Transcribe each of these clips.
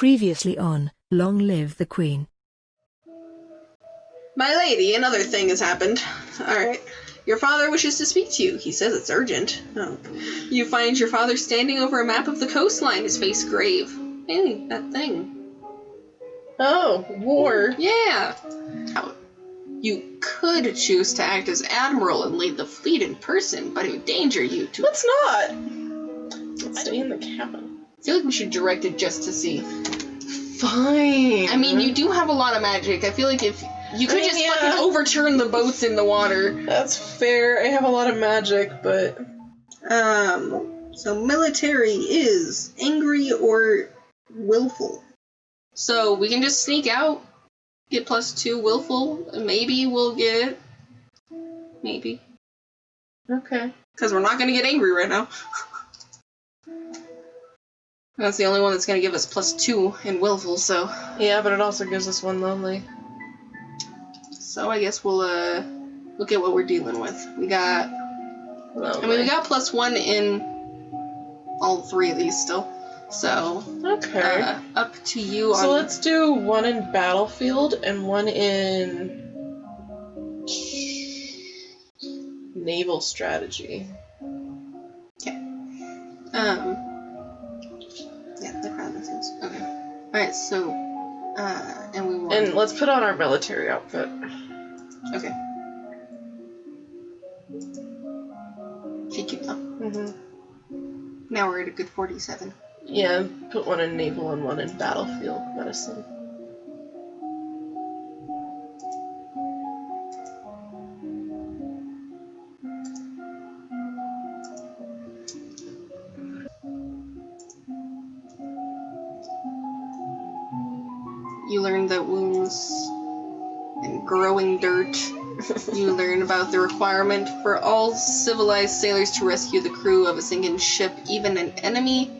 Previously on Long Live the Queen. My lady, another thing has happened. Alright. Your father wishes to speak to you. He says it's urgent. Oh. You find your father standing over a map of the coastline, his face grave. Hey, that thing. Oh, war. Yeah. You could choose to act as admiral and lead the fleet in person, but it would endanger you to... Let's not! Let's stay in the cabin. I feel like we should direct it just to see. Fine. I mean, you do have a lot of magic. I feel like if... You could just fucking overturn the boats in the water. That's fair. I have a lot of magic, but... So military is angry or willful. So we can just sneak out, get +2 willful, and maybe we'll get... Maybe. Okay. Because we're not going to get angry right now. That's the only one that's going to give us +2 in willful, so... Yeah, but it also gives us 1 lonely. So I guess we'll look at what we're dealing with. We got... Lonely. I mean, we got +1 in all 3 of these still. So, okay. Up to you. So let's do 1 in battlefield and 1 in naval strategy. Okay. Yeah, the crown makes sense. Okay. Alright, so, and we want... And let's put on our military outfit. Okay. Thank you, though. Mm-hmm. Now we're at a good 47. Yeah, put 1 in naval and 1 in battlefield medicine. You learn that wounds and growing dirt. You learn about the requirement for all civilized sailors to rescue the crew of a sinking ship, even an enemy.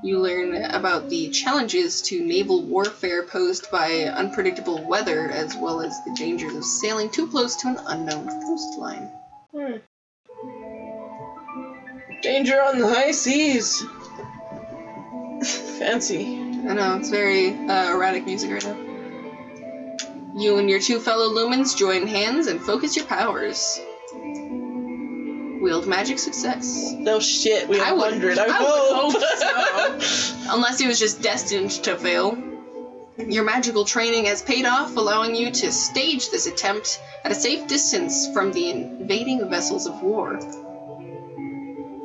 You learn about the challenges to naval warfare posed by unpredictable weather, as well as the dangers of sailing too close to an unknown coastline. Danger on the high seas! Fancy. I know, it's very erratic music right now. You and your 2 fellow lumens join hands and focus your powers. Wield magic success. No shit, we have 100. I would hope so. Unless he was just destined to fail. Your magical training has paid off, allowing you to stage this attempt at a safe distance from the invading vessels of war.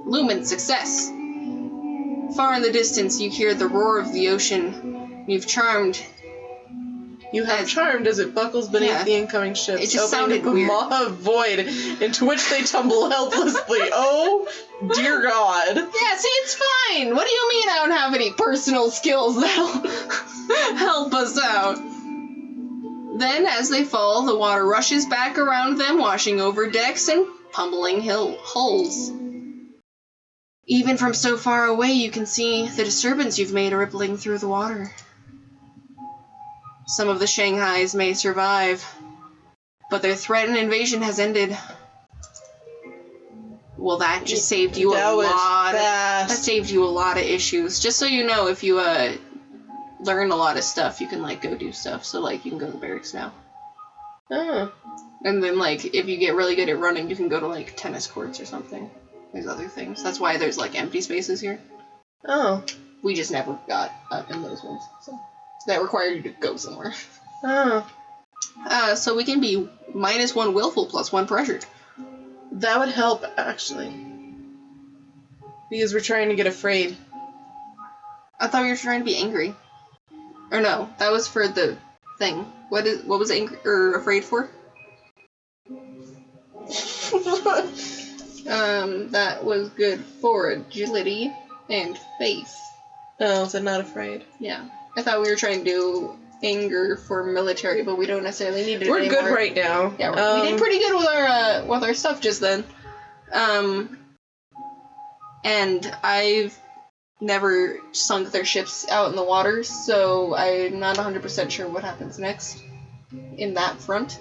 Lumen success. Far in the distance, you hear the roar of the ocean. You have charmed as it buckles beneath the incoming ships. It just sounded weird. A void into which they tumble helplessly. Oh, dear God. Yeah, see, it's fine. What do you mean I don't have any personal skills that'll help us out? Then, as they fall, the water rushes back around them, washing over decks and pummeling hulls. Even from so far away, you can see the disturbance you've made rippling through the water. Some of the Shanghais may survive, but their threat and invasion has ended. Well, that just saved you a lot. That saved you a lot of issues. Just so you know, if you learn a lot of stuff, you can go do stuff. So you can go to the barracks now. Oh. And then if you get really good at running, you can go to tennis courts or something. There's other things. That's why there's empty spaces here. Oh. We just never got up in those ones. So that required you to go somewhere. Oh. So we can be -1 willful +1 pressured. That would help, actually. Because we're trying to get afraid. I thought we were trying to be angry. Or no, that was for the thing. What was angry or afraid for? That was good for agility and faith. Oh, so not afraid. Yeah. I thought we were trying to do anger for military, but we don't necessarily need it We're anymore. good right now. Yeah, we did pretty good with our stuff just then. And I've never sunk their ships out in the water, so I'm not 100% sure what happens next in that front.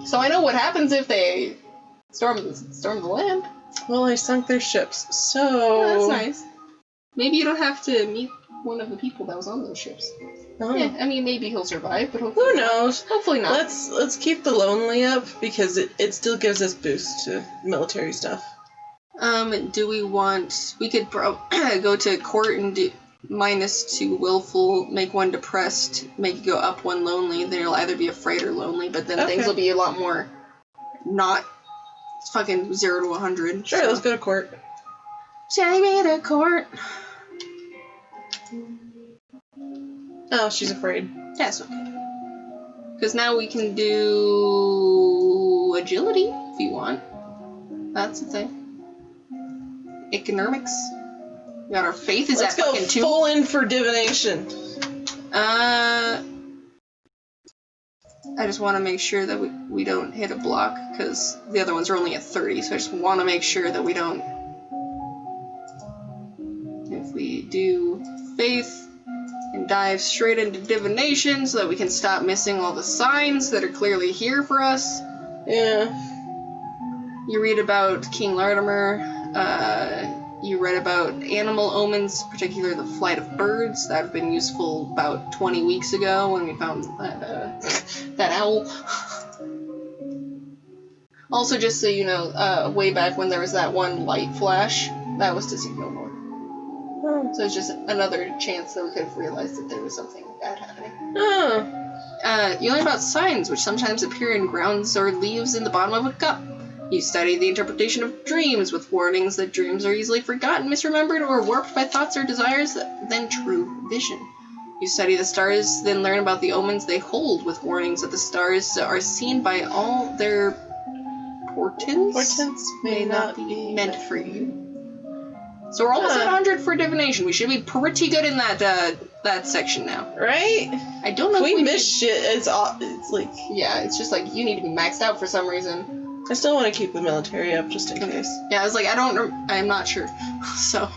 So I know what happens if they storm the land. Well, I sunk their ships, so... Oh, that's nice. Maybe you don't have to meet one of the people that was on those ships. Oh. Yeah, I mean, maybe he'll survive, but hopefully Who not. knows? Hopefully not. Let's keep the lonely up because it still gives us boost to military stuff. Do we want... We could go to court and do -2 willful, make 1 depressed, make it go up 1 lonely. Then it'll either be afraid or lonely, but then things will be a lot more not fucking 0 to 100. Sure, let's go to court. Take me to court. Oh, she's afraid. That's okay. Because now we can do agility if you want. That's the thing. Economics. We got our faith is Let's at go fucking 2. full in for divination. I just want to make sure that we don't hit a block because the other ones are only at 30. So I just want to make sure that we don't. If we do faith and dive straight into divination so that we can stop missing all the signs that are clearly here for us. Yeah. You read about King Latimer. You read about animal omens, particularly the flight of birds. That have been useful about 20 weeks ago when we found that owl. Also, just so you know, way back when there was that one light flash, that was to see no more. Oh. So it's just another chance that we could have realized that there was something bad happening. Oh. You learn about signs, which sometimes appear in grounds or leaves in the bottom of a cup. You study the interpretation of dreams, with warnings that dreams are easily forgotten, misremembered, or warped by thoughts or desires than true vision. You study the stars, then learn about the omens they hold, with warnings that the stars are seen by all their portents. Portents may not be meant for you. So we're almost at 100 for divination. We should be pretty good in that section now. Right? I don't know if we need... miss shit, it's like... Yeah, it's just like, you need to be maxed out for some reason. I still want to keep the military up, just in case. Yeah, I was like, I'm not sure. So...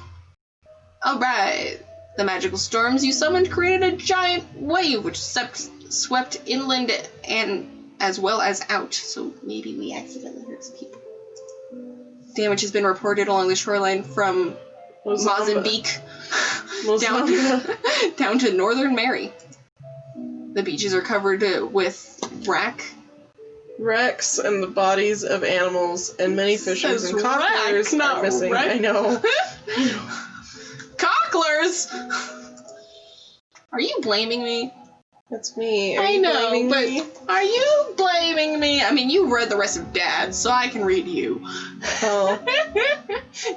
Alright. The magical storms you summoned created a giant wave, which swept inland and as well as out. So maybe we accidentally hurt some people. Damage has been reported along the shoreline from Mozambique down to northern Mary. The beaches are covered with wrecks and the bodies of animals, and many fishers and cocklers are missing. I know. Cocklers? Are you blaming me? That's me. I know, but are you blaming me? I mean, you read the rest of Dad, so I can read you. Oh.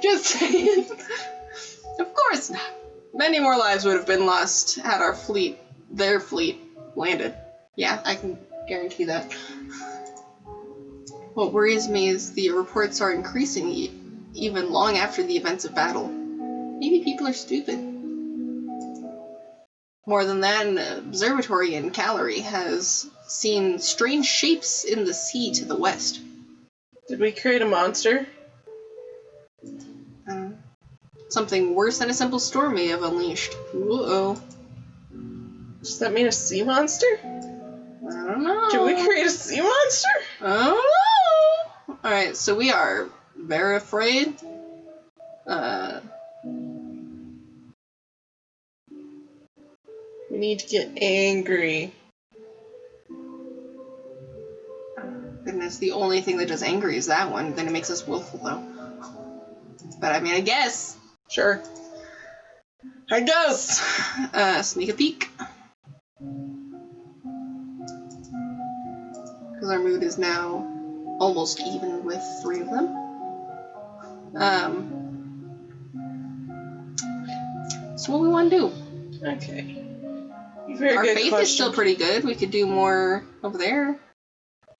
Just saying. Of course not. Many more lives would have been lost had their fleet, landed. Yeah, I can guarantee that. What worries me is the reports are increasing even long after the events of battle. Maybe people are stupid. More than that, an observatory in Calgary has seen strange shapes in the sea to the west. Did we create a monster? Something worse than a simple storm may have unleashed. Uh-oh. Does that mean a sea monster? I don't know. Did we create a sea monster? I don't know. Alright, so we are very afraid. We need to get angry. Goodness, the only thing that does angry is that one. Then it makes us willful, though. But I mean, I guess. Sure. I guess. Sneak a peek. Because our mood is now almost even with 3 of them. So what we want to do? Okay. Our faith is still pretty good. We could do more over there.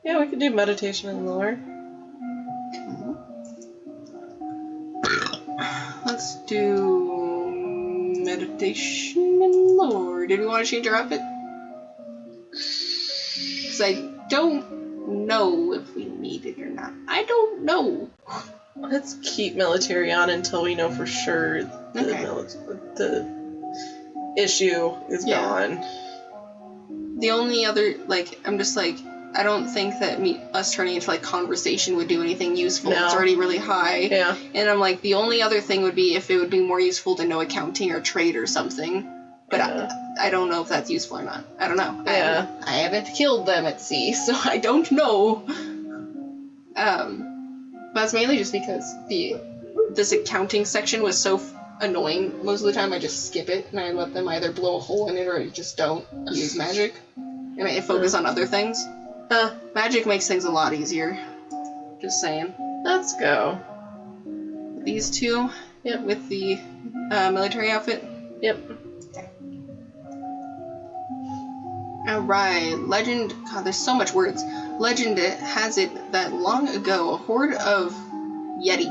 Yeah, we could do meditation and lore. Let's do meditation and lore. Did we want to change our outfit? Because I don't know if we need it or not. I don't know. Let's keep military on until we know for sure the issue is gone. The only other, I'm just I don't think that us turning into conversation would do anything useful. No. It's already really high. Yeah. And I'm the only other thing would be if it would be more useful to know accounting or trade or something. But Yeah. I don't know if that's useful or not. I don't know. Yeah. I haven't killed them at sea, so I don't know. That's mainly just because this accounting section was so annoying. Most of the time I just skip it, and I let them either blow a hole in it or I just don't use magic. And I focus on other things. Magic makes things a lot easier. Just saying. Let's go. These two, Yep. with the military outfit. Yep. Alright, legend. God, there's so much words. Legend has it that long ago, a horde of Yeti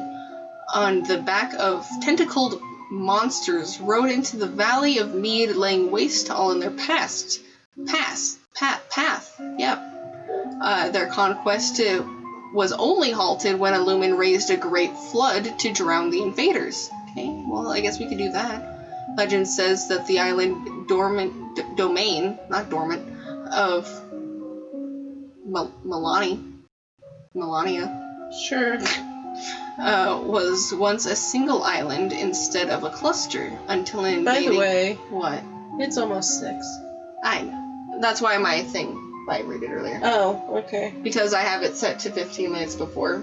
on the back of tentacled monsters rode into the Valley of Mead, laying waste to all in their path. Yep. Their conquest was only halted when a lumen raised a great flood to drown the invaders. Okay, well, I guess we could do that. Legend says that the island domain, not dormant, of Melania, Sure. was once a single island instead of a cluster until an invading... By the way, What? it's almost 6. I know. That's why my thing vibrated earlier. Oh, okay. Because I have it set to 15 minutes before.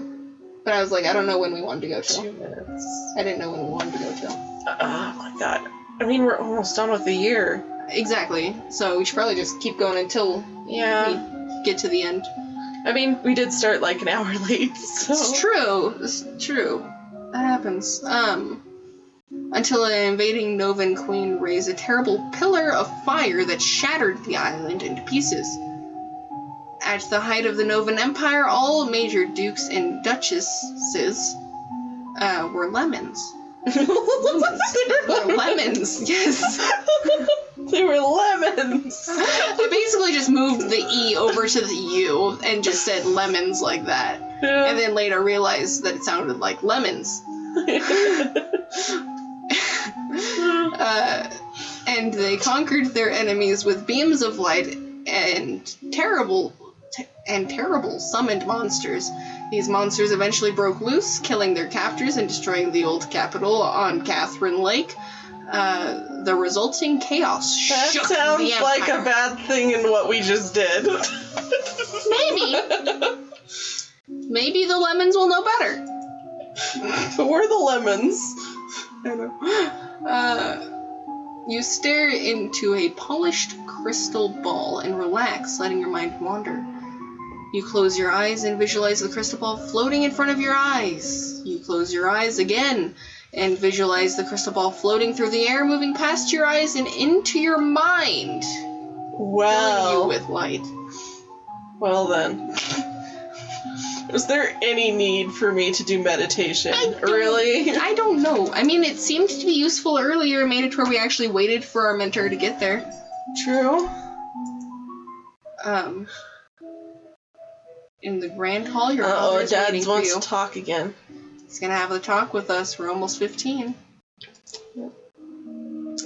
But I was like, I don't know when we wanted to go till. 2 minutes. I didn't know when we wanted to go till. Oh my god. I mean, we're almost done with the year. Exactly. So we should probably just keep going until Yeah. we get to the end. I mean, we did start like an hour late, so... It's true. It's true. That happens. Until an invading Novan queen raised a terrible pillar of fire that shattered the island into pieces. At the height of the Novan Empire, all major dukes and duchesses were lemons. They were lemons, yes. They were lemons. I basically just moved the E over to the U and just said lemons like that. Yeah. And then later realized that it sounded like lemons. And they conquered their enemies with beams of light and terrible summoned monsters. These monsters eventually broke loose, killing their captors and destroying the old capital on Catherine Lake. The resulting chaos That shook sounds the like empire. a bad thing in what we just did. Maybe the lemons will know better. But we're the lemons. I know. You stare into a polished crystal ball and relax, letting your mind wander. You close your eyes and visualize the crystal ball floating in front of your eyes. You close your eyes again and visualize the crystal ball floating through the air, moving past your eyes and into your mind, filling you with light. Well then. Was there any need for me to do meditation? Really? I don't know. I mean, it seemed to be useful earlier. It made it to where we actually waited for our mentor to get there. True. In the grand hall, your father is waiting Dad for wants you. to talk again. He's gonna have the talk with us. We're almost 15.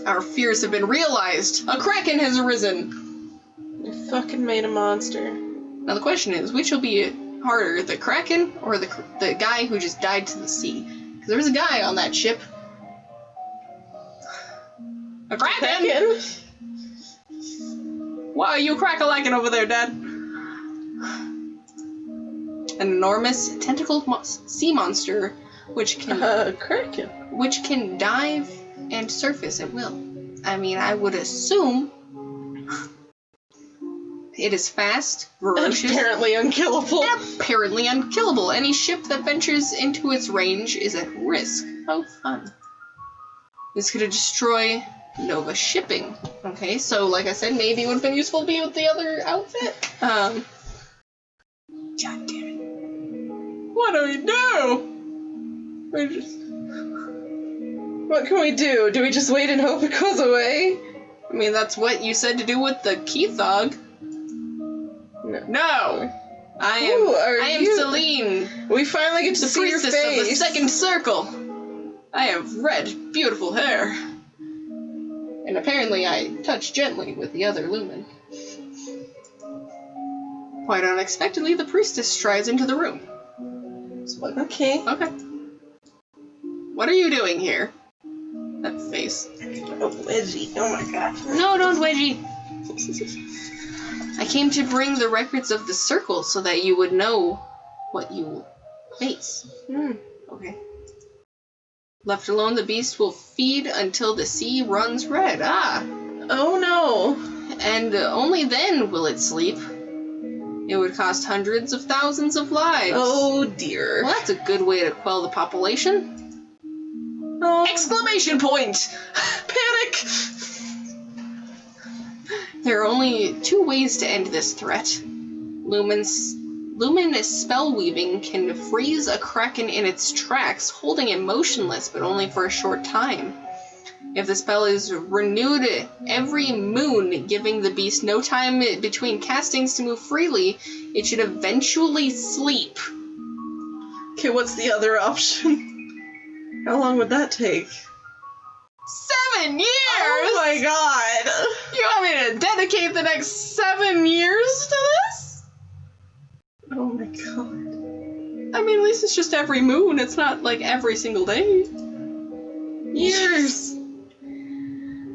Our fears have been realized. A kraken has arisen. I fucking made a monster. Now the question is, which will be harder, the kraken or the guy who just died to the sea? Because there was a guy on that ship. A kraken! Why are you crack-a-lacking over there, Dad? An enormous tentacled sea monster, which can Kraken. which can dive and surface at will. I mean, I would assume it is fast, ferocious, Apparently unkillable. and apparently unkillable. Any ship that ventures into its range is at risk. How fun. This could destroy Nova shipping. Okay, so like I said, maybe it would have been useful to be with the other outfit. God damn it. What do we do? We're just... What can we do? Do we just wait and hope it goes away? I mean, that's what you said to do with the Keithog. No! I am Celine, We finally get to the see your priestess face. of the second circle. I have red, beautiful hair. And apparently I touch gently with the other lumen. Quite unexpectedly, the priestess strides into the room. Okay. Okay. What are you doing here? That face. Oh, wedgie. Oh my god. No, don't wedgie. I came to bring the records of the circle so that you would know what you face. Okay. Left alone, the beast will feed until the sea runs red. Oh no. And only then will it sleep. It would cost hundreds of thousands of lives. Oh dear. Well, that's a good way to quell the population. Oh. Exclamation point! Panic! There are only 2 ways to end this threat. Luminous spell weaving can freeze a kraken in its tracks, holding it motionless, but only for a short time. If the spell is renewed every moon, giving the beast no time between castings to move freely, it should eventually sleep. Okay, what's the other option? How long would that take? 7 years! Oh my god! You want me to dedicate the next 7 years to this? Oh my god. I mean, at least it's just every moon. It's not like every single day. Years!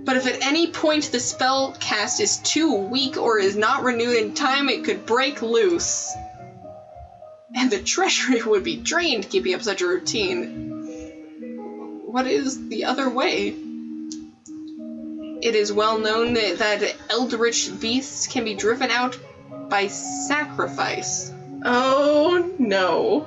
But if at any point the spell cast is too weak or is not renewed in time, it could break loose. And the treasury would be drained keeping up such a routine. What is the other way? It is well known that eldritch beasts can be driven out by sacrifice. Oh no.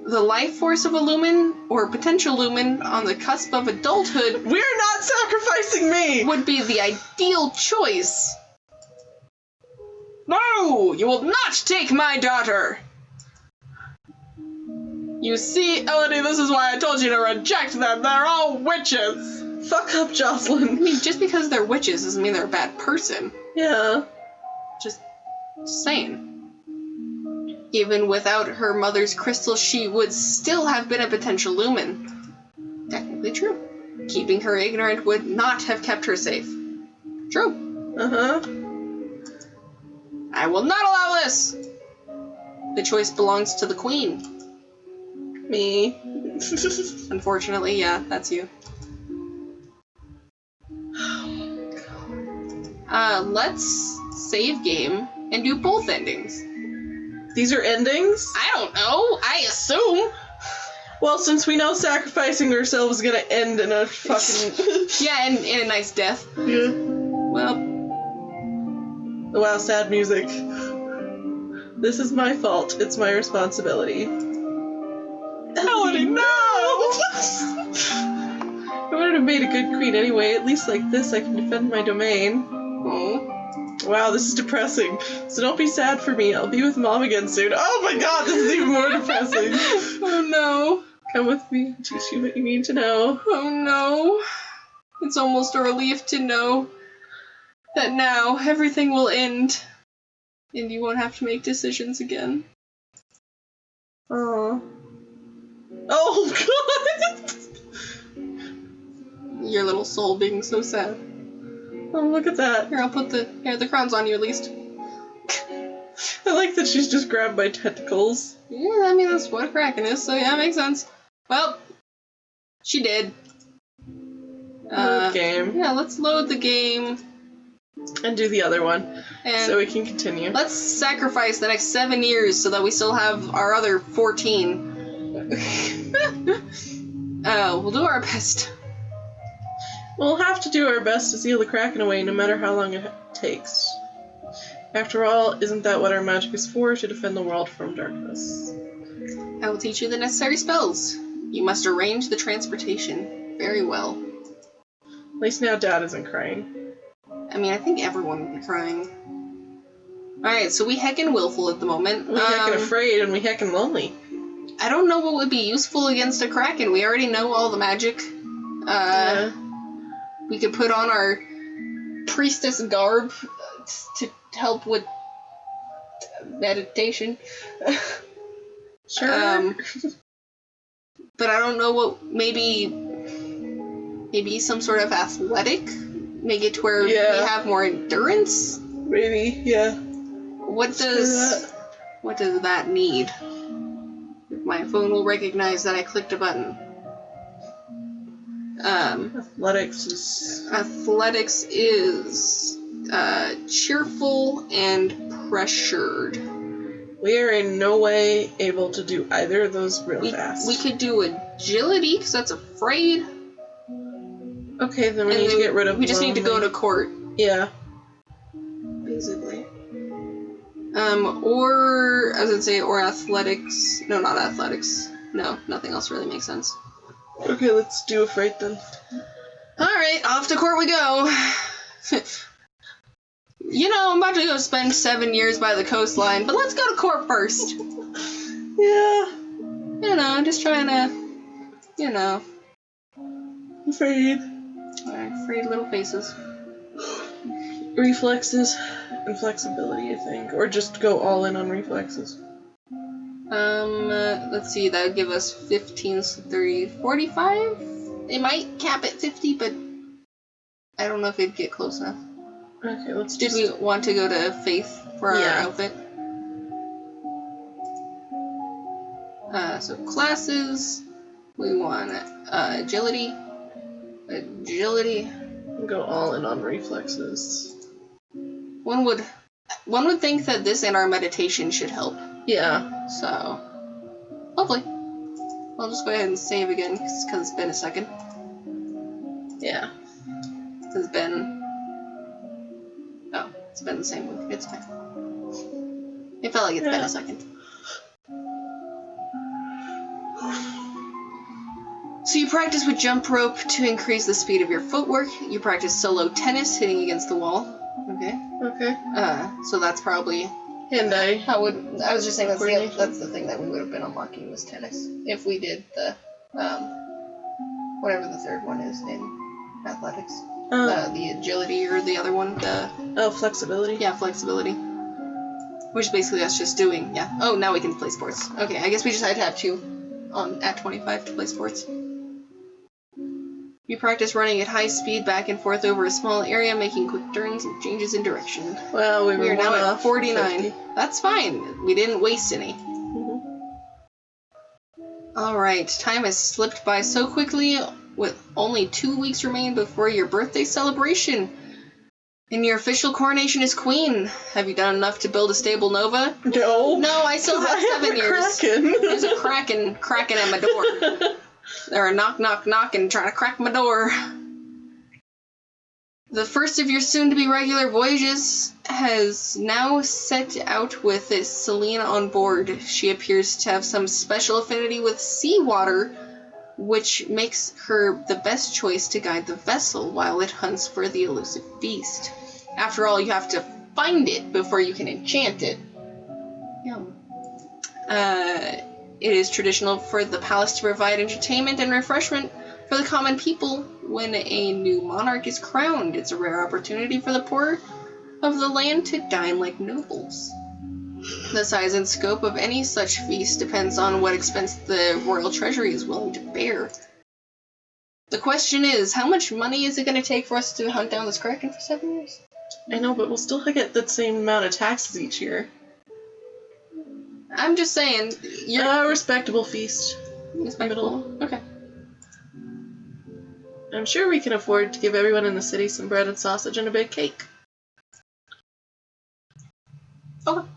The life force of a lumen, or potential lumen, on the cusp of adulthood We're not sacrificing me! would be the ideal choice. No! You will not take my daughter! You see, Elodie, this is why I told you to reject them. They're all witches! Fuck up, Jocelyn. I mean, just because they're witches doesn't mean they're a bad person. Yeah. Just saying. Even without her mother's crystal, she would still have been a potential lumen. Technically true. Keeping her ignorant would not have kept her safe. True. Uh-huh. I will not allow this! The choice belongs to the queen. Me. Unfortunately, yeah, that's you. Let's save game and do both endings. These are endings? I don't know. I assume. Well, since we know sacrificing ourselves is gonna end in a fucking... Yeah, and in a nice death. Yeah. Well. Wow, sad music. This is my fault. It's my responsibility. Elodie, no! I wouldn't have made a good queen anyway. At least like this I can defend my domain. Oh. Wow, this is depressing. So don't be sad for me. I'll be with Mom again soon. Oh my god, this is even more depressing. Oh no. Come with me and teach you what you need to know. Oh no. It's almost a relief to know that now everything will end and you won't have to make decisions again. Aww. Oh god! Your little soul being so sad. Oh, look at that. Here, I'll put the crown's on you at least. I like that she's just grabbed by tentacles. Yeah, I mean, that's what a kraken is, so yeah, makes sense. Well, she did. Game. Yeah, let's load the game. And do the other one. And so we can continue. let's sacrifice the next 7 years so that we still have our other 14. We'll do our best. We'll have to do our best to seal the Kraken away, no matter how long it takes. After all, isn't that what our magic is for? To defend the world from darkness. I will teach you the necessary spells. You must arrange the transportation very well. At least now Dad isn't crying. I mean, I think everyone would be crying. Alright, so we heckin' willful at the moment. We heckin' afraid and we heckin' lonely. I don't know what would be useful against a kraken. We already know all the magic. Yeah. We could put on our priestess garb to help with meditation. Sure. But I don't know what, maybe some sort of athletic? Make it to where we have more endurance? Maybe, yeah. What does that need? My phone will recognize that I clicked a button. Athletics is cheerful and pressured. We are in no way able to do either of those real fast. We could do agility, because that's afraid. Okay, then we need to get rid of We just need to go to court. Yeah. Basically. Or, I was gonna say, or athletics. No, not athletics. No, nothing else really makes sense. Okay, let's do afraid then. Alright, off to court we go. You know, I'm about to go spend 7 years by the coastline, but let's go to court first. Yeah. You know, I'm just trying to, you know. Afraid. Afraid little faces. Reflexes and flexibility, I think. Or just go all in on reflexes. Let's see, that would give us 15, 30, 45? It might cap at 50, but I don't know if it'd get close enough. Okay, let's Did we want to go to Faith for our outfit? So classes, we want agility. Go all in on reflexes. One would think that this and our meditation should help. Yeah. So, hopefully. I'll just go ahead and save again, because it's been a second. Yeah. It's been the same week. It's fine. It felt like it's been a second. So you practice with jump rope to increase the speed of your footwork. You practice solo tennis, hitting against the wall. Okay. So that's probably hand-eye. I was just saying that's the thing that we would have been unlocking was tennis. If we did the whatever the third one is in athletics. The agility or the other one, flexibility. Yeah, flexibility. Which basically us just doing, Oh, now we can play sports. Okay, I guess we just had to have 2 at 25 to play sports. You practice running at high speed back and forth over a small area, making quick turns and changes in direction. Well, we are now at 49. 50. That's fine. We didn't waste any. Alright, time has slipped by so quickly, with only 2 weeks remain before your birthday celebration. And your official coronation as queen. Have you done enough to build a stable Nova? No. No, I still have 7 years. There's a kraken at my door. They're knocking, trying to crack my door. The first of your soon-to-be regular voyages has now set out with Selena on board. She appears to have some special affinity with seawater, which makes her the best choice to guide the vessel while it hunts for the elusive beast. After all, you have to find it before you can enchant it. It is traditional for the palace to provide entertainment and refreshment for the common people when a new monarch is crowned. It's a rare opportunity for the poor of the land to dine like nobles. The size and scope of any such feast depends on what expense the royal treasury is willing to bear. The question is, how much money is it going to take for us to hunt down this kraken for 7 years? I know, but we'll still get the same amount of taxes each year. I'm just saying, you're a respectable feast. Respectable? Okay. I'm sure we can afford to give everyone in the city some bread and sausage and a big cake. Okay.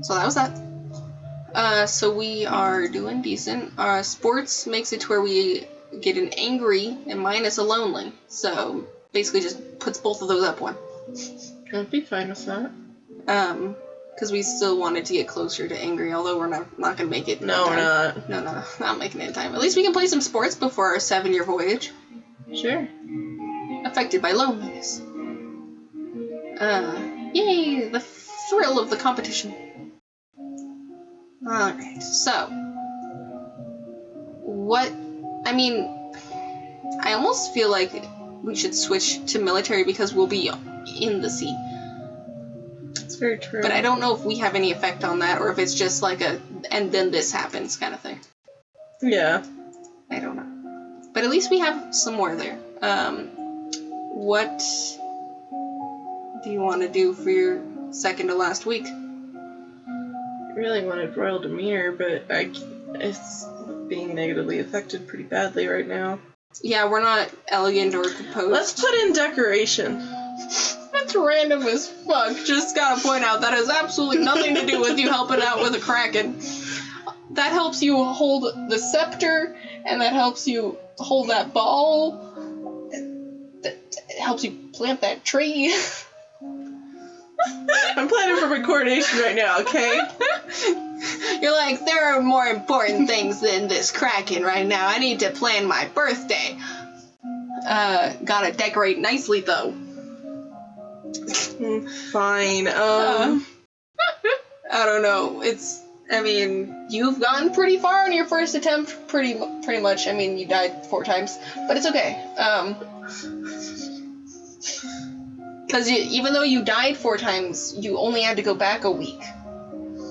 So that was that. So we are doing decent. Sports makes it to where we get an angry and minus a lonely. So basically just puts both of those up 1. I'd be fine with that. Because we still wanted to get closer to angry, although we're not going to make it in No, time. we're not. No, not making it in time. At least we can play some sports before our 7-year voyage. Sure. Affected by loneliness. Yay! The thrill of the competition. Alright, so. I almost feel like we should switch to military because we'll be in the sea. That's very true. But I don't know if we have any effect on that or if it's just like and then this happens kind of thing. Yeah. I don't know. But at least we have some more there. What do you want to do for your second to last week? I really wanted Royal Demeanor, but It's being negatively affected pretty badly right now. Yeah, we're not elegant or composed. Let's put in decoration. That's random as fuck. Just gotta point out that has absolutely nothing to do with you helping out with a kraken. That helps you hold the scepter, and that helps you hold that ball. That helps you plant that tree. I'm planning for my coronation right now, okay? You're like, there are more important things than this kraken right now. I need to plan my birthday. Gotta decorate nicely, though. Fine, I don't know. You've gone pretty far on your first attempt, pretty much. I mean, you died 4 times, but it's okay. Because even though you died 4 times, you only had to go back a week.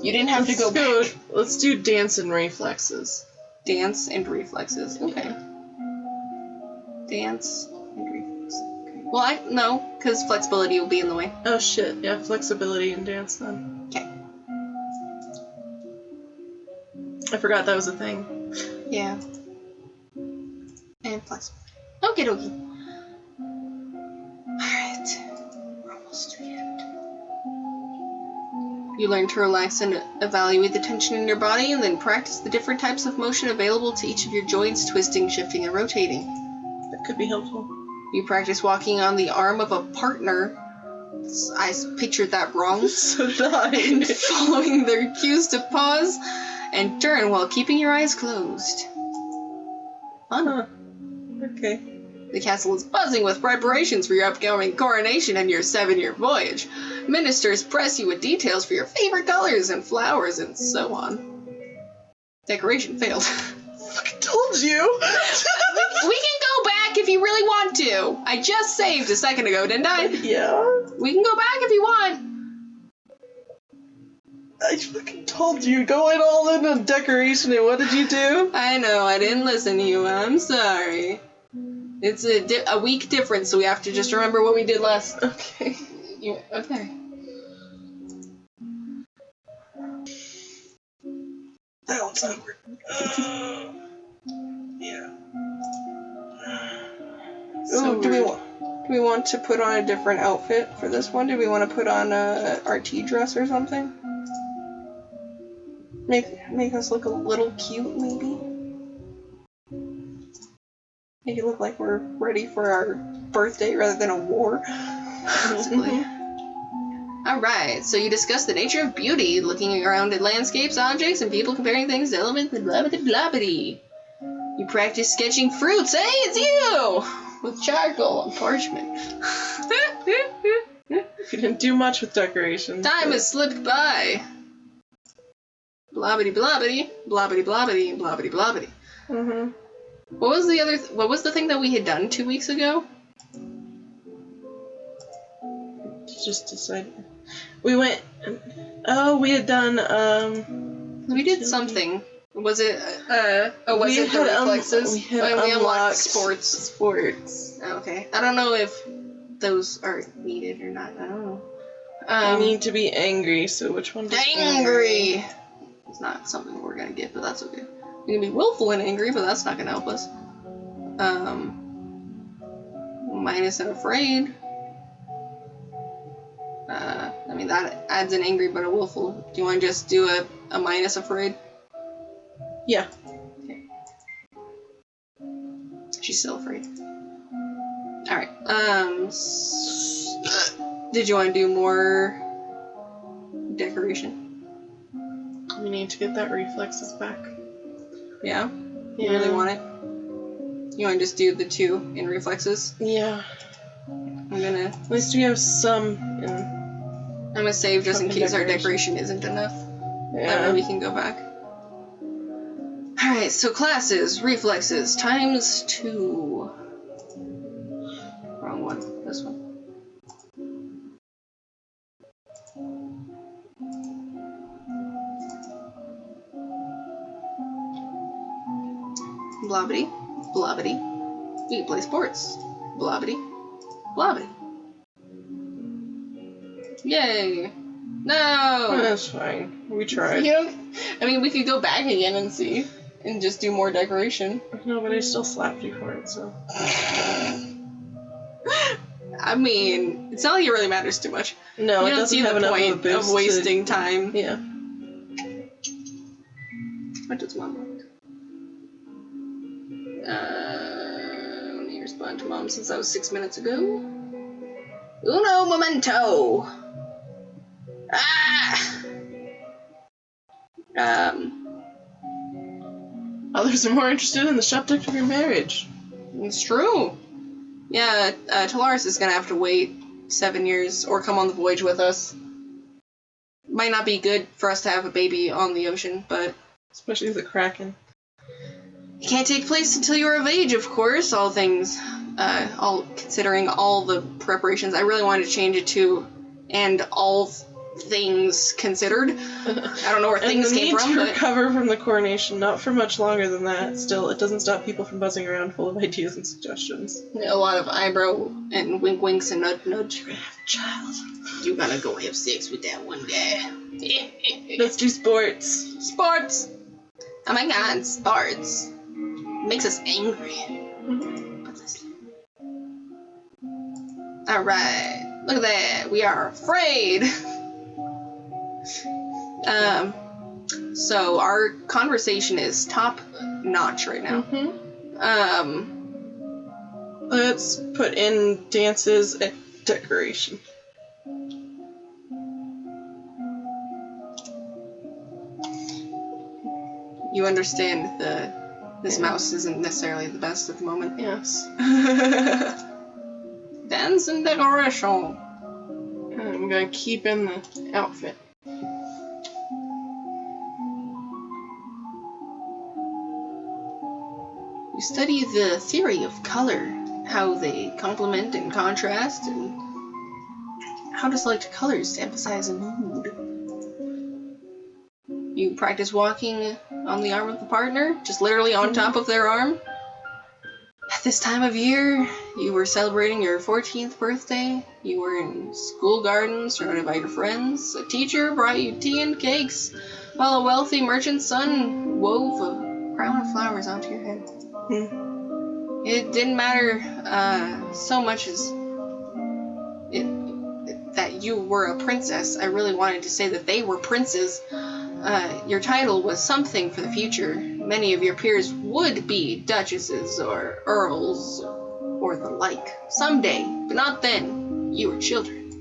You didn't have to go back. Let's do dance and reflexes. Dance and reflexes. Okay. Dance and reflexes. Okay. Well, no, because flexibility will be in the way. Oh shit, yeah, flexibility and dance then. Okay. I forgot that was a thing. Yeah. And flexibility. Okie dokie. Alright. We're almost to the end. You learn to relax and evaluate the tension in your body, and then practice the different types of motion available to each of your joints, twisting, shifting, and rotating. That could be helpful. You practice walking on the arm of a partner. I pictured that wrong. So died. And following their cues to pause and turn while keeping your eyes closed. Fun. Huh. Okay. The castle is buzzing with preparations for your upcoming coronation and your 7-year voyage. Ministers press you with details for your favorite colors and flowers and so on. Decoration failed. Fucking told you! We can go back if you really want to. I just saved a second ago, didn't I? Yeah. We can go back if you want. I fucking told you, going all in on decoration, and what did you do? I know, I didn't listen to you. I'm sorry. It's a week difference, so we have to just remember what we did last. Okay. Okay. That one's awkward. Yeah. So do we want to put on a different outfit for this one? Do we want to put on a RT dress or something? Make us look a little cute, maybe? Make it look like we're ready for our birthday rather than a war. Basically. Alright, so you discuss the nature of beauty, looking around at landscapes, objects, and people, comparing things to elements, and blah blah blah blah. You practice sketching fruits. Hey, it's you! With charcoal and parchment. You didn't do much with decorations. Time has slipped by. Blobbity blobbity, blobbity blobbity, blobbity blobbity. Mm-hmm. What was the thing that we had done 2 weeks ago? Just decided. We went. Oh, we had done. We did something. Was it? Was it the reflexes? We unlocked sports. Sports. Okay. I don't know if those are needed or not. I don't know. I need to be angry. So which one? Angry. It's not something we're gonna get, but that's okay. We can be willful and angry, but that's not gonna help us. Minus and afraid. That adds an angry but a willful. Do you want to just do a minus afraid? Yeah. Okay. She's still afraid. Alright. Did you want to do more decoration? We need to get that reflexes back. Yeah? You really want it? You want to just do the 2 in reflexes? Yeah. At least we have some in... I'm gonna save just in case our decoration isn't enough. Yeah. That way we can go back. Alright, so classes, reflexes, times 2. Wrong one. This one. Blobbity, blobbity. You can play sports. Blobbity, blobbity. Yay! No! That's fine. We tried. You don't... I mean, we could go back again and see. And just do more decoration. No, but I still slapped you for it, so. I mean, it's not like it really matters too much. No, you it don't doesn't see have the enough point of a boost of wasting time. Yeah. What does Mom want? Let me respond to Mom since that was 6 minutes ago. Uno momento! Ah! Others are more interested in the subject of your marriage. It's true. Yeah, Talaris is gonna have to wait 7 years or come on the voyage with us. Might not be good for us to have a baby on the ocean, but... Especially the Kraken. It can't take place until you're of age, of course, considering all the preparations. I really wanted to change it to, and all things considered. I don't know where things came from, And the need to but... recover from the coronation, not for much longer than that. Still, it doesn't stop people from buzzing around full of ideas and suggestions. A lot of eyebrow and wink winks and nudge nudge. You're gonna have a child. You're gonna go have sex with that one guy. Let's do sports. Sports! Oh my god, sports. Makes us angry. But listen. Alright. Look at that. We are afraid. So our conversation is top notch right now. Let's put in dances and decoration. You understand this mouse isn't necessarily the best at the moment. Yes. Dance and decoration. I'm gonna keep in the outfit. You study the theory of color, how they complement and contrast, and how to select colors to emphasize a mood. You practice walking on the arm of the partner, just literally on top of their arm. At this time of year, you were celebrating your 14th birthday. You were in school garden, surrounded by your friends. A teacher brought you tea and cakes, while a wealthy merchant's son wove a crown of flowers onto your head. It didn't matter so much as that you were a princess. I really wanted to say that they were princes. Your title was something for the future. Many of your peers would be duchesses or earls or the like. Someday, but not then. You were children.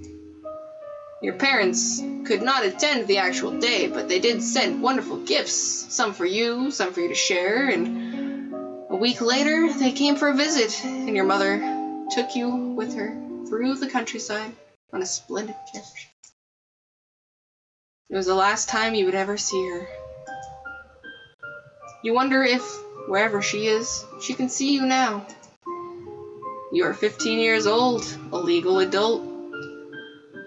Your parents could not attend the actual day, but they did send wonderful gifts. Some for you to share, and a week later, they came for a visit, and your mother took you with her through the countryside on a splendid carriage. It was the last time you would ever see her. You wonder if, wherever she is, she can see you now. You are 15 years old, a legal adult.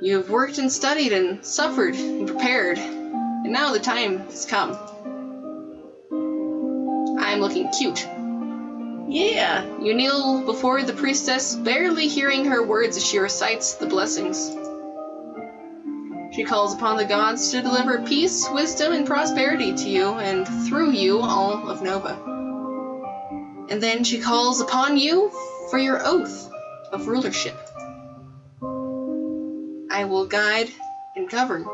You have worked and studied and suffered and prepared, and now the time has come. I am looking cute. Yeah. You kneel before the priestess, barely hearing her words as she recites the blessings. She calls upon the gods to deliver peace, wisdom, and prosperity to you, and through you, all of Nova. And then she calls upon you for your oath of rulership. I will guide and govern.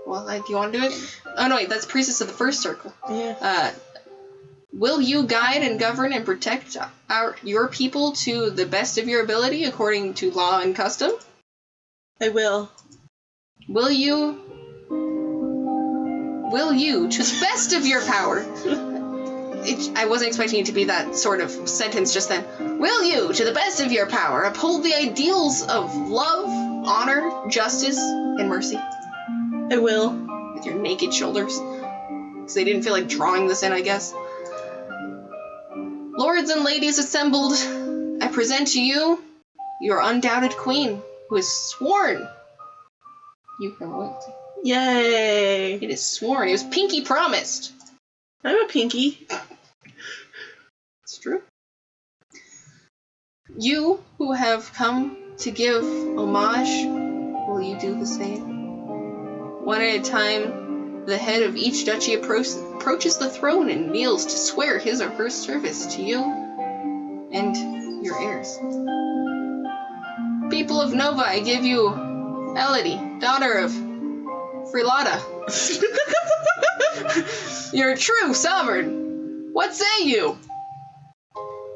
Well, do you want to do it? Oh, no, wait, that's priestess of the first circle. Yeah. Will you guide and govern and protect your people to the best of your ability according to law and custom? I will. Will you, to the best of your power... I wasn't expecting it to be that sort of sentence just then. Will you, to the best of your power, uphold the ideals of love, honor, justice, and mercy? I will. With your naked shoulders. Because they didn't feel like drawing this in, I guess. Lords and ladies assembled, I present to you your undoubted queen, who is sworn you her loyalty. Yay! It is sworn. It was pinky promised. I'm a pinky. It's true. You who have come to give homage, will you do the same? One at a time, the head of each duchy approaches the throne and kneels to swear his or her service to you and your heirs. People of Nova, I give you Elodie, daughter of Frilata. Your true sovereign. What say you?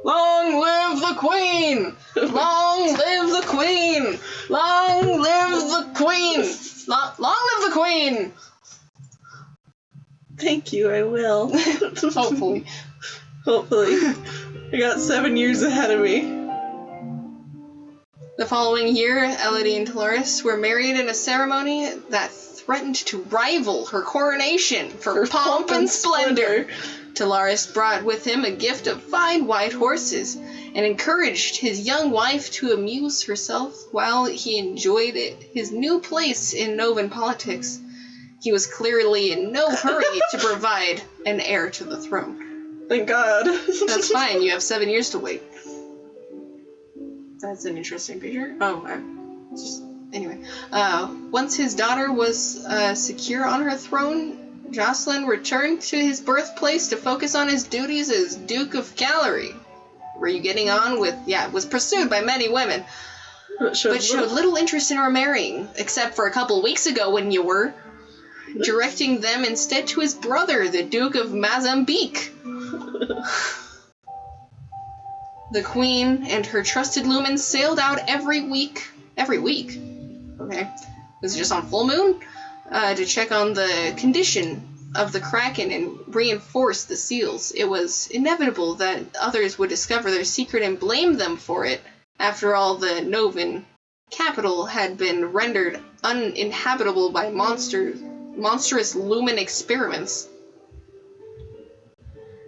Long live the Queen! Long live the Queen! Long live the Queen! Long live the Queen! Thank you, I will. Hopefully. Hopefully. I got 7 years ahead of me. The following year, Elodie and Dolores were married in a ceremony that threatened to rival her coronation for pomp and splendor. Dolores brought with him a gift of fine white horses and encouraged his young wife to amuse herself while he enjoyed his new place in Novan politics. He was clearly in no hurry to provide an heir to the throne. Thank God. That's fine, you have 7 years to wait. That's an interesting picture. Anyway. Once his daughter was secure on her throne, Jocelyn returned to his birthplace to focus on his duties as Duke of Callery. Were you getting on with... Yeah, was pursued by many women, but showed little interest in remarrying, except for a couple weeks ago when you were directing them instead to his brother, the Duke of Mozambique. The Queen and her trusted lumens sailed out every week, okay, this is just on full moon, to check on the condition of the Kraken and reinforce the seals. It was inevitable that others would discover their secret and blame them for it. After all, the Novan capital had been rendered uninhabitable by monstrous lumen experiments.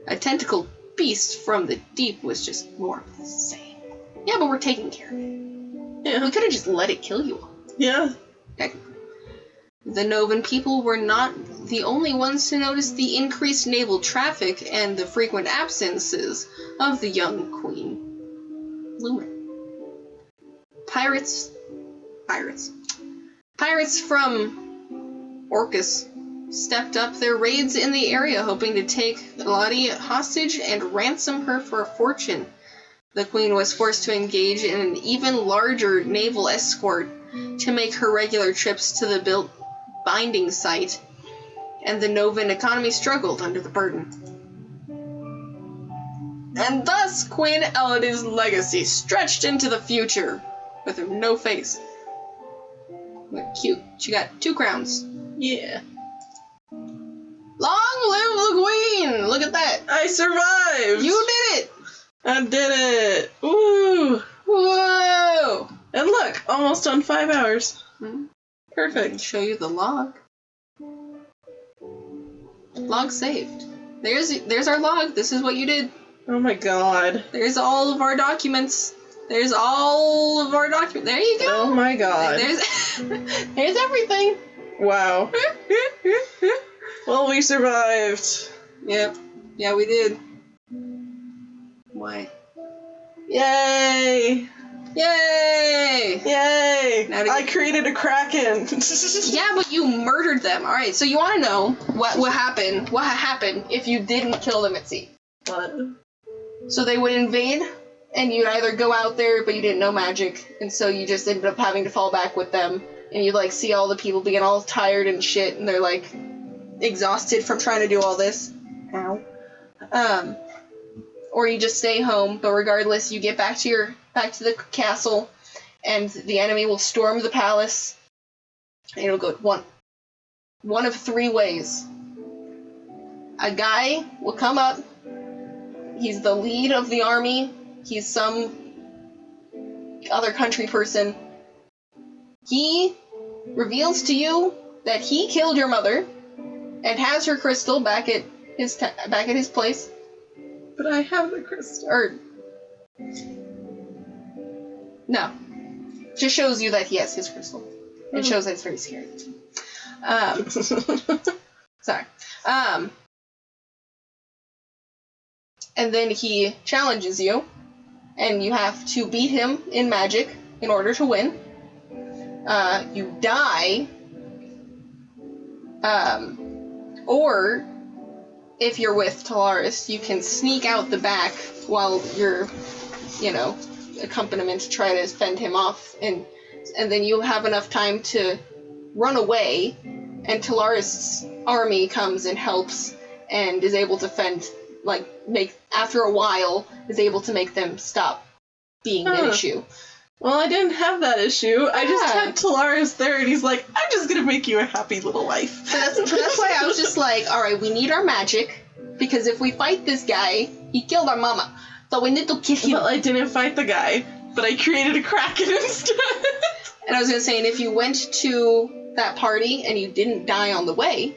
A tentacled beast from the deep was just more of the same. Yeah, but we're taking care of it. Yeah. We could have just let it kill you all. Yeah. Okay. The Novan people were not the only ones to notice the increased naval traffic and the frequent absences of the young Queen Lumen. Pirates from Orcus stepped up their raids in the area, hoping to take Elodie hostage and ransom her for a fortune. The Queen was forced to engage in an even larger naval escort to make her regular trips to the binding site, and the Novan economy struggled under the burden. And thus, Queen Elodie's legacy stretched into the future, with her no face. But cute. She got 2 crowns. Yeah. Long live the Queen! Look at that! I survived! You did it! I did it! Woo! Whoa! And look, almost on 5 hours. Hmm? I can Perfect. show you the log. Log saved. There's our log. This is what you did. Oh my God. There's all of our documents. There you go. Oh my God. There's everything. Wow. Well, we survived. Yep. Yeah, we did. Why? Yay! Yay! Yay! Now to I get- created a Kraken! Yeah, but you murdered them. All right, so you want to know what would happen? What happened if you didn't kill them at sea? What? So they would invade, and you'd either go out there, but you didn't know magic, and so you just ended up having to fall back with them, and you'd like see all the people being all tired and shit, and they're like exhausted from trying to do all this. Ow. Or you just stay home, but regardless, you get back to the castle, and the enemy will storm the palace. And it'll go one of 3 ways. A guy will come up. He's the lead of the army. He's some other country person. He reveals to you that he killed your mother and has her crystal back at his place. But I have the crystal. Or no, just shows you that he has his crystal. It shows that it's very scary. Sorry. And then he challenges you, and you have to beat him in magic in order to win. You die, Or, if you're with Talaris, you can sneak out the back while your, accompaniment try to fend him off, and then you have enough time to run away, and Talaris' army comes and helps, and is able to after a while, is able to make them stop being an issue. Well, I didn't have that issue. I just had Talaris there, and he's like, I'm just gonna make you a happy little wife. So that's why I was just like, alright, we need our magic, because if we fight this guy, he killed our mama, so we need to kill him. Well, I didn't fight the guy, but I created a Kraken instead. And I was gonna say, and if you went to that party and you didn't die on the way,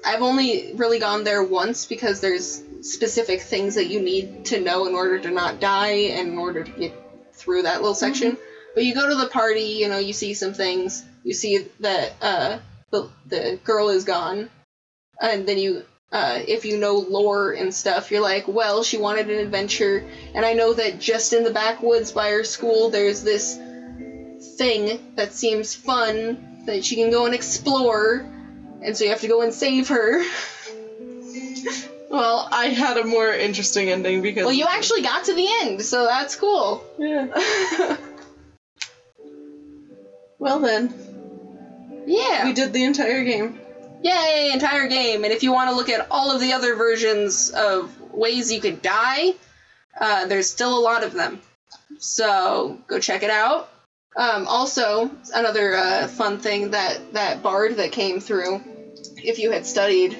I've only really gone there once because there's specific things that you need to know in order to not die and in order to get through that little section. Mm-hmm. But you go to the party, you see some things, you see that the girl is gone, and then you, if you know lore and stuff, you're like, well, she wanted an adventure, and I know that just in the backwoods by her school there's this thing that seems fun that she can go and explore, and so you have to go and save her. Well, I had a more interesting ending because... Well, you actually got to the end, so that's cool. Yeah. Well then. Yeah. We did the entire game. Yay, entire game. And if you want to look at all of the other versions of ways you could die, there's still a lot of them. So, go check it out. Also, another fun thing that bard that came through, if you had studied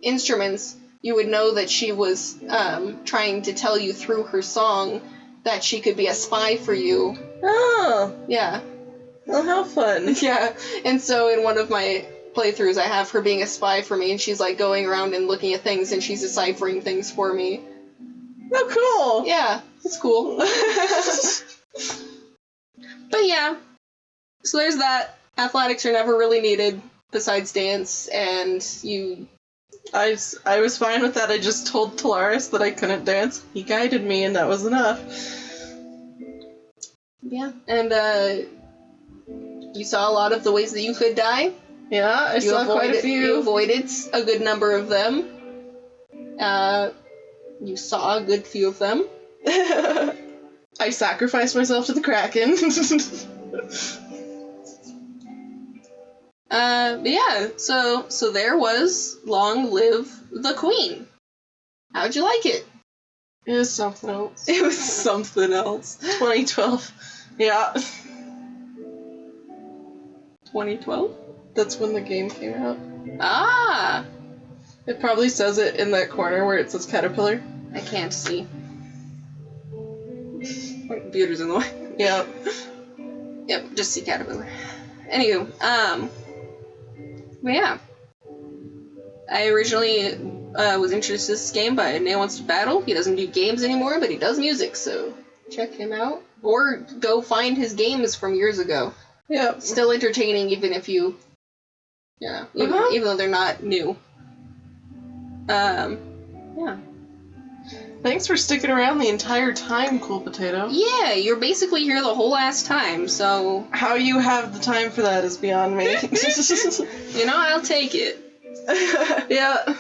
instruments, you would know that she was trying to tell you through her song that she could be a spy for you. Oh! Yeah. Well, how fun. Yeah, and so in one of my playthroughs, I have her being a spy for me, and she's like going around and looking at things, and she's deciphering things for me. Oh, cool! Yeah, it's cool. But yeah, so there's that. Athletics are never really needed, besides dance, and you... I was fine with that. I just told Talaris that I couldn't dance. He guided me, and that was enough. Yeah, and you saw a lot of the ways that you could die. Yeah, I saw quite a few. You avoided a good number of them. You saw a good few of them. I sacrificed myself to the Kraken. But yeah, so there was Long Live the Queen. How'd you like it? It was something else. It was something else. 2012. Yeah. 2012? That's when the game came out. Ah! It probably says it in that corner where it says Caterpillar. I can't see. My computer's in the way. Yeah. Yep, just see Caterpillar. Anywho, but yeah. I originally was introduced to this game by Nate Wants to Battle. He doesn't do games anymore, but he does music, so check him out. Or go find his games from years ago. Yeah. Still entertaining even if you... Yeah, even though they're not new. Yeah. Thanks for sticking around the entire time, Cool Potato. Yeah, you're basically here the whole ass time, so... How you have the time for that is beyond me. I'll take it. Yeah.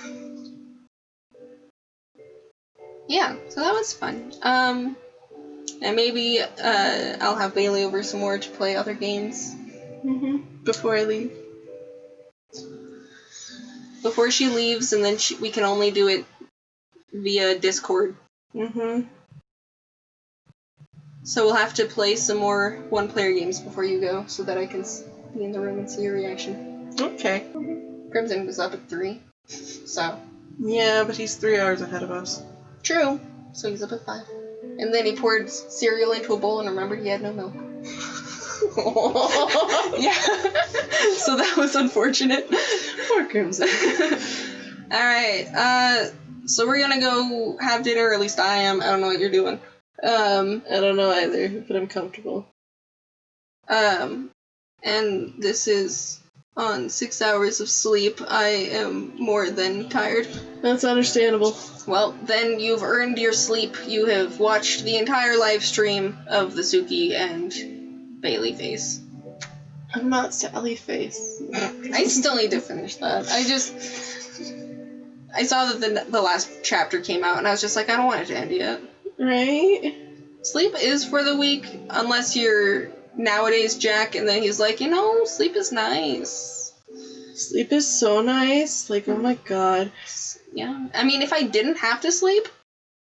Yeah, so that was fun. And maybe I'll have Bailey over some more to play other games. Before I leave. Before she leaves, and then we can only do it via Discord. So we'll have to play some more one-player games before you go, so that I can be in the room and see your reaction. Okay. Crimson was up at 3, so... Yeah, but he's 3 hours ahead of us. True. So he's up at 5. And then he poured cereal into a bowl and remembered he had no milk. Yeah. So that was unfortunate. Poor Crimson. Alright, so we're gonna go have dinner, or at least I am. I don't know what you're doing. I don't know either, but I'm comfortable. And this is on 6 hours of sleep. I am more than tired. That's understandable. Well, then you've earned your sleep. You have watched the entire live stream of the Suki and Bailey face. I'm not Sally Face. I still need to finish that. I saw that the last chapter came out, and I was just like, I don't want it to end yet. Right? Sleep is for the weak, unless you're nowadays Jack, and then he's like, sleep is nice. Sleep is so nice. Like, oh my god. Yeah. I mean, if I didn't have to sleep,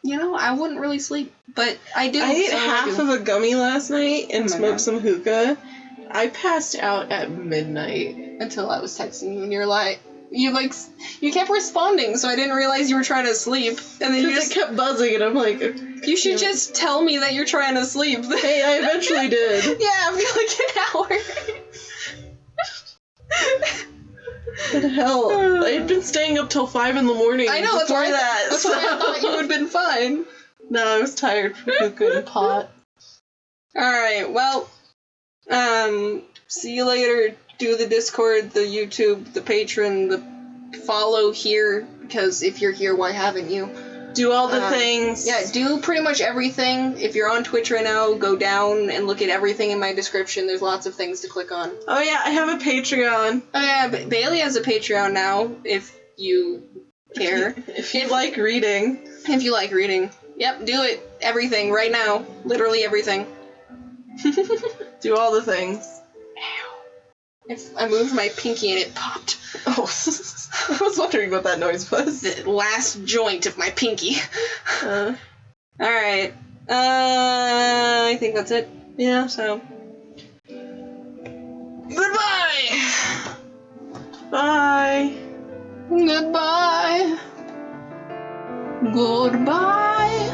I wouldn't really sleep. But I do. I ate half of a gummy last night and smoked some hookah. I passed out at midnight. Until I was texting you, and you kept responding, so I didn't realize you were trying to sleep. And then it kept buzzing, and I'm like, you should just tell me that you're trying to sleep. Hey, I eventually did. Yeah, after like an hour. What the hell? I'd been staying up till 5 in the morning. I know, that's why I thought you would have been fine. No, I was tired from hookah and pot. Alright, well, see you later. Do the Discord, the YouTube, the Patreon, the follow here, because if you're here, why haven't you? Do all the things. Yeah, do pretty much everything. If you're on Twitch right now, go down and look at everything in my description. There's lots of things to click on. Oh yeah, I have a Patreon. Oh yeah, Bailey has a Patreon now, if you care. If you like reading. If you like reading. Yep, do it. Everything, right now. Literally everything. Do all the things. I moved my pinky and it popped. Oh, I was wondering what that noise was. The last joint of my pinky. Alright. I think that's it. Yeah. So. Goodbye! Bye. Goodbye. Goodbye.